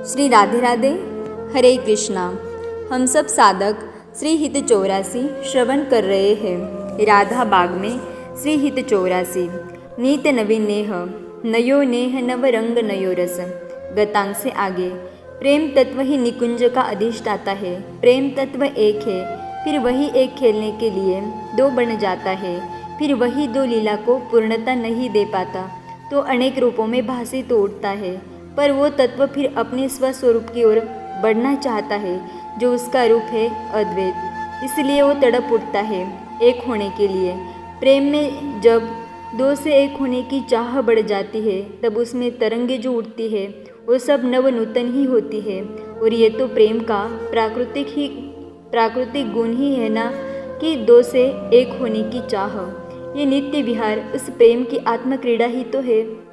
श्री राधे राधे। हरे कृष्णा। हम सब साधक श्री हित 84 श्रवण कर रहे हैं। राधा बाग में श्री हित 84। नीत नवीन नेह नयो नेह नव रंग नयो रस। गतांग से आगे। प्रेम तत्व ही निकुंज का अधिष्ठाता है। प्रेम तत्व एक है, फिर वही एक खेलने के लिए दो बन जाता है, फिर वही दो लीला को पूर्णता नहीं दे पाता तो अनेक रूपों में भासित तो उठता है, पर वो तत्व फिर अपने स्वस्वरूप की ओर बढ़ना चाहता है जो उसका रूप है अद्वैत। इसलिए वो तड़प उठता है एक होने के लिए। प्रेम में जब दो से एक होने की चाह बढ़ जाती है तब उसमें तरंगे जो उठती है वो सब नव नूतन ही होती है। और ये तो प्रेम का प्राकृतिक गुण ही है ना कि दो से एक होने की चाह। ये नित्य विहार उस प्रेम की आत्मक्रीड़ा ही तो है।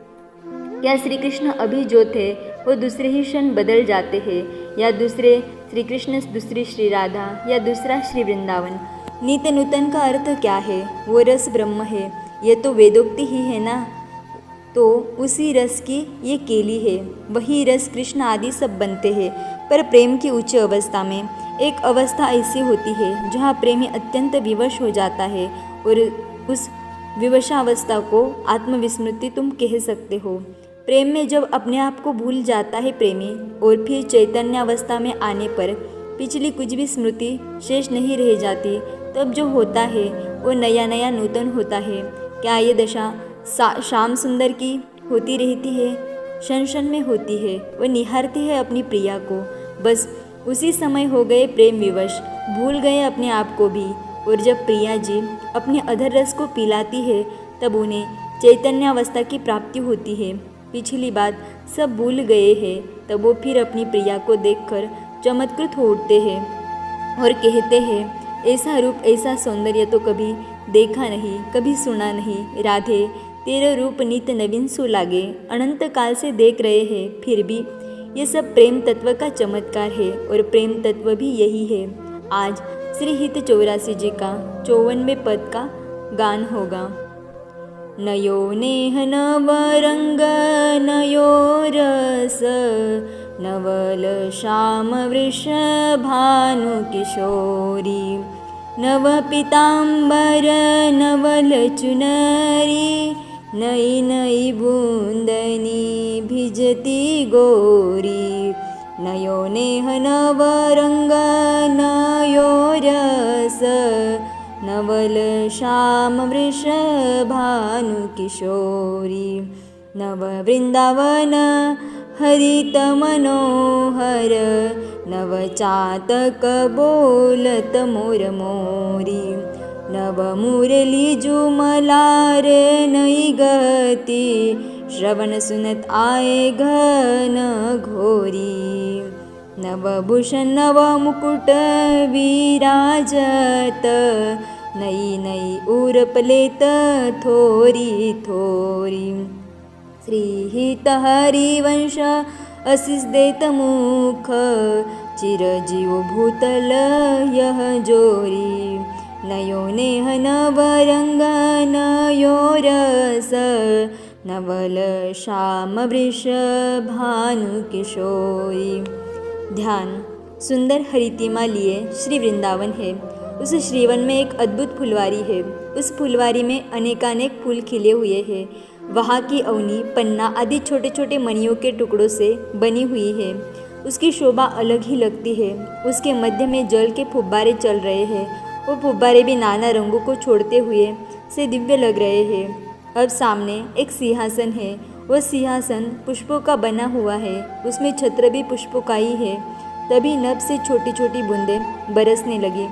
क्या श्री कृष्ण अभी जो थे वो दूसरे ही क्षण बदल जाते हैं, या दूसरे श्री कृष्ण दूसरी श्री राधा या दूसरा श्री वृंदावन। नित्य नूतन का अर्थ क्या है? वो रस ब्रह्म है, ये तो वेदोक्ति ही है ना। तो उसी रस की ये केली है, वही रस कृष्ण आदि सब बनते हैं। पर प्रेम की उच्च अवस्था में एक अवस्था ऐसी होती है जहाँ प्रेमी अत्यंत विवश हो जाता है, और उस विवशावस्था को आत्मविस्मृति तुम कह सकते हो। प्रेम में जब अपने आप को भूल जाता है प्रेमी, और फिर चैतन्यावस्था में आने पर पिछली कुछ भी स्मृति शेष नहीं रह जाती, तब जो होता है वो नया नया नूतन होता है। क्या ये दशा श्याम सुंदर की होती रहती है? क्षण क्षण में होती है। वो निहारती है अपनी प्रिया को, बस उसी समय हो गए प्रेम विवश, भूल गए अपने आप को भी। और जब प्रिया जी अपने अधर रस को पिलाती है तब उन्हें चैतन्यावस्था की प्राप्ति होती है। पिछली बात सब भूल गए हैं, तब वो फिर अपनी प्रिया को देखकर चमत्कृत हो उठते हैं और कहते हैं, ऐसा रूप ऐसा सौंदर्य तो कभी देखा नहीं, कभी सुना नहीं। राधे तेरा रूप नित नवीन सो लागे। अनंत काल से देख रहे हैं, फिर भी ये सब प्रेम तत्व का चमत्कार है, और प्रेम तत्व भी यही है। आज श्री हित 84 जी का 54वें पद का गान होगा। नयो नेह नव रंग नयो रस, नवल श्याम वृष भानु किशोरी। नव पीताम्बर नवल चुनरी, नई नई बूंदनी भिजती गोरी। नयो नेह नव रंग नयो रस, नवल श्याम वृष भानु किशोरी। नव वृंदावन हरित मनोहर, नव चातक बोलत मोर मोरी। नव मुरली जुमलार नई गति, श्रवण सुनत आए घन घोरी। नवभूषण नव मुकुट विराजत, नई नई उर्पलेत थोरी थोरी। श्री हित हरिवंश असीस देत मुख, चिरजीव भूतल यह जोरी। नयो नेह नव रंग नयो रस, नवल श्याम वृष भानु किशोरी। ध्यान। सुंदर हरितिमा लिए श्री वृंदावन है। उस श्रीवन में एक अद्भुत फुलवारी है। उस फुलवारी में अनेकानेक फूल खिले हुए हैं। वहाँ की अवनी पन्ना आदि छोटे छोटे मणियों के टुकड़ों से बनी हुई है। उसकी शोभा अलग ही लगती है। उसके मध्य में जल के फुब्बारे चल रहे हैं। वो फुब्बारे भी नाना रंगों को छोड़ते हुए से दिव्य लग रहे हैं। अब सामने एक सिंहासन है। वह सिंहासन पुष्पों का बना हुआ है। उसमें छत्र भी पुष्पों का ही है। तभी नभ से छोटी छोटी बूंदें बरसने लगी।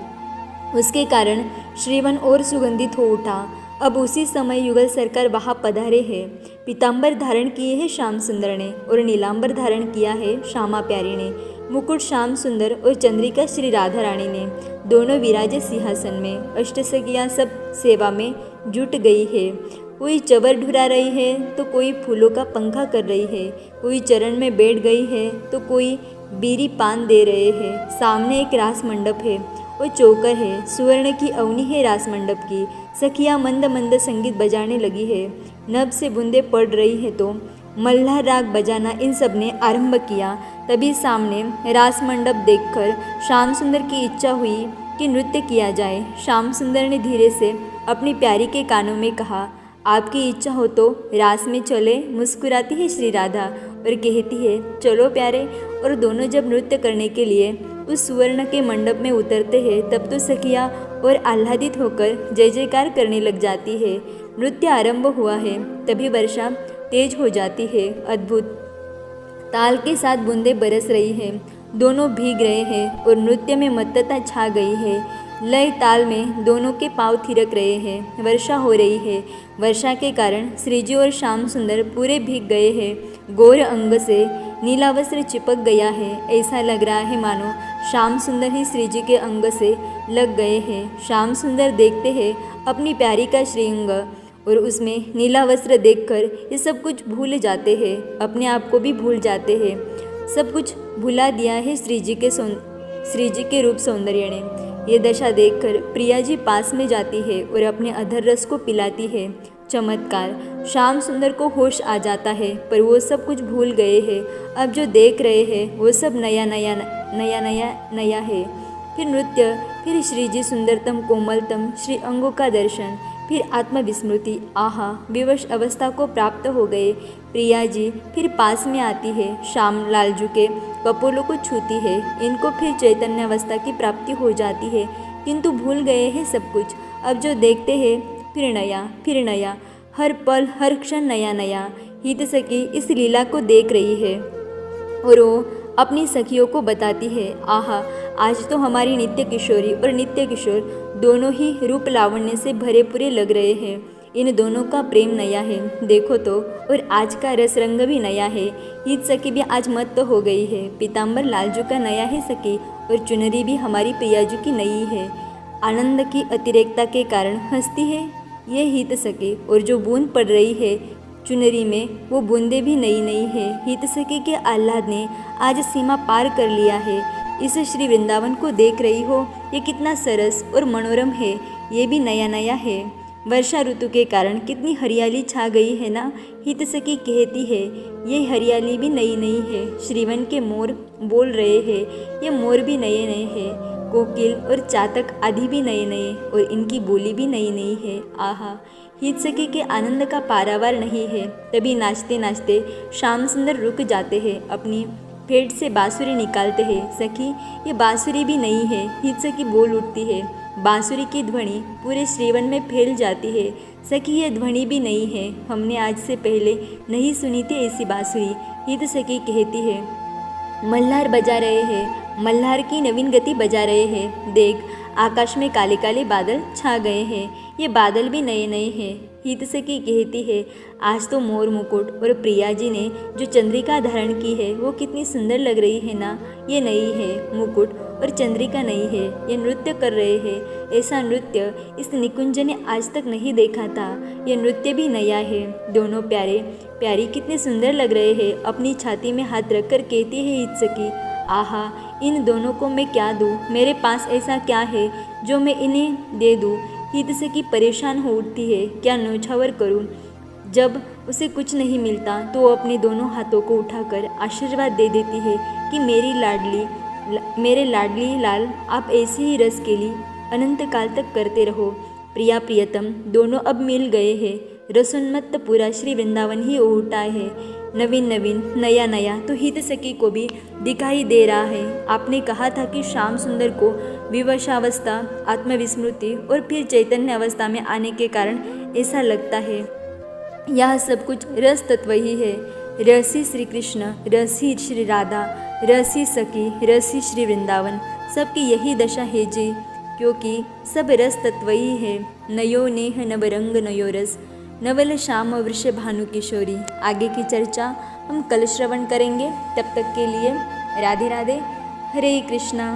उसके कारण श्रीवन और सुगंधित हो उठा। अब उसी समय युगल सरकार वहाँ पधारे हैं। पीताम्बर धारण किए हैं श्याम सुंदर ने, और नीलांबर धारण किया है श्यामा प्यारी ने। मुकुट श्याम सुंदर और चंद्रिका श्री राधा रानी ने। दोनों विराजे सिंहासन में। अष्टसखियाँ सब सेवा में जुट गई है। कोई चवर ढुरा रही है तो कोई फूलों का पंखा कर रही है, कोई चरण में बैठ गई है तो कोई बीरी पान दे रहे हैं। सामने एक रास मंडप है और चौकर है। सुवर्ण की अवनी है रास मंडप की। सखियाँ मंद मंद संगीत बजाने लगी है। नभ से बूंदें पड़ रही है तो मल्हार राग बजाना इन सब ने आरंभ किया। तभी सामने रास मंडप देखकर श्याम सुंदर की इच्छा हुई कि नृत्य किया जाए। श्याम सुंदर ने धीरे से अपनी प्यारी के कानों में कहा, आपकी इच्छा हो तो रास में चले। मुस्कुराती है श्री राधा और कहती है, चलो प्यारे। और दोनों जब नृत्य करने के लिए उस सुवर्ण के मंडप में उतरते हैं तब तो सखियाँ और आह्लादित होकर जय जयकार करने लग जाती है। नृत्य आरंभ हुआ है तभी वर्षा तेज हो जाती है। अद्भुत ताल के साथ बूंदें बरस रही हैं। दोनों भीग रहे हैं और नृत्य में मत्तता छा गई है। लय ताल में दोनों के पांव थिरक रहे हैं। वर्षा हो रही है। वर्षा के कारण श्रीजी और श्याम सुंदर पूरे भीग गए हैं। गोर अंग से नीला वस्त्र चिपक गया है। ऐसा लग रहा है मानो श्याम सुंदर ही श्रीजी के अंग से लग गए हैं। श्याम सुंदर देखते हैं अपनी प्यारी का श्रीअंग और उसमें नीला वस्त्र देखकर ये सब कुछ भूल जाते हैं, अपने आप को भी भूल जाते हैं। सब कुछ भुला दिया है श्रीजी के रूप सौंदर्य ने। ये दशा देखकर प्रिया जी पास में जाती है और अपने अधर रस को पिलाती है। चमत्कार! श्याम सुंदर को होश आ जाता है पर वो सब कुछ भूल गए हैं। अब जो देख रहे हैं वो सब नया नया है। फिर नृत्य, फिर श्रीजी सुंदरतम कोमलतम श्री अंगों का दर्शन, फिर आत्मविस्मृति। आहा, विवश अवस्था को प्राप्त हो गए। प्रिया जी फिर पास में आती है, श्याम लालजू के कपोलों को छूती है। इनको फिर चैतन्य अवस्था की प्राप्ति हो जाती है, किंतु भूल गए हैं सब कुछ। अब जो देखते हैं फिर नया, हर पल हर क्षण नया नया। हित सखी इस लीला को देख रही है और वो अपनी सखियों को बताती है, आहा, आज तो हमारी नित्य किशोरी और नित्य किशोर दोनों ही रूप लावण्य से भरे पूरे लग रहे हैं। इन दोनों का प्रेम नया है, देखो तो। और आज का रस रंग भी नया है। हित सखी भी आज मत तो हो गई है। पीताम्बर लालजू का नया है सखी और चुनरी भी हमारी प्रियाजू की नई है। आनंद की अतिरेकता के कारण हंसती है ये हित सखी, और जो बूंद पड़ रही है चुनरी में वो बूंदें भी नई है। हित सखी के आह्लाद ने आज सीमा पार कर लिया है। इस श्री वृंदावन को देख रही हो, ये कितना सरस और मनोरम है। ये भी नया है। वर्षा ऋतु के कारण कितनी हरियाली छा गई है ना। हित सखी कहती है, ये हरियाली भी नई है। श्रीवन के मोर बोल रहे हैं, ये मोर भी नए हैं। कोकिल और चातक आदि भी नए और इनकी बोली भी नई है। आहा, हित सखी के आनंद का पारावार नहीं है। तभी नाचते नाचते श्याम सुंदर रुक जाते हैं, अपनी पेट से बांसुरी निकालते हैं। सखी, ये बांसुरी भी नई है। हित सखी बोल उठती है। बांसुरी की ध्वनि पूरे श्रीवन में फैल जाती है। सखी, ये ध्वनि भी नई है। हमने आज से पहले नहीं सुनी थी ऐसी बांसुरी। हित सखी कहती है, मल्हार बजा रहे हैं, मल्हार की नवीन गति बजा रहे हैं। देख, आकाश में काले काले बादल छा गए हैं। ये बादल भी नए हैं। हित सखी कहती है, आज तो मोर मुकुट और प्रिया जी ने जो चंद्रिका धारण की है वो कितनी सुंदर लग रही है ना। ये नई है, मुकुट और चंद्रिका नई है। ये नृत्य कर रहे हैं। ऐसा नृत्य इस निकुंज ने आज तक नहीं देखा था। ये नृत्य भी नया है। दोनों प्यारी कितने सुंदर लग रहे हैं। अपनी छाती में हाथ रखकर कहती है हित सखी, आहा, इन दोनों को मैं क्या दूँ? मेरे पास ऐसा क्या है जो मैं इन्हें दे दूँ? हित सखी परेशान हो उठती है, क्या न्योछावर करूँ? जब उसे कुछ नहीं मिलता तो वो अपने दोनों हाथों को उठाकर आशीर्वाद दे देती है कि मेरे लाडली लाल, आप ऐसी ही रस केली अनंत काल तक करते रहो। प्रिया प्रियतम दोनों अब मिल गए हैं। रसोन्मत्त पूरा श्री वृंदावन ही उठा है। नवीन नया तो हित सखी को भी दिखाई दे रहा है। आपने कहा था कि श्याम सुंदर को विवशावस्था, आत्मविस्मृति और फिर चैतन्य अवस्था में आने के कारण ऐसा लगता है। यह सब कुछ रस तत्व ही है। रसी श्री कृष्ण, रसी श्री राधा, रसी सखी, रसी श्री वृंदावन, सबकी यही दशा है जी, क्योंकि सब रस तत्व ही है। नयो नेह नवरंग नयो रस, नवल श्याम वृष भानु किशोरी। आगे की चर्चा हम कल श्रवण करेंगे। तब तक के लिए राधे राधे, हरे कृष्णा।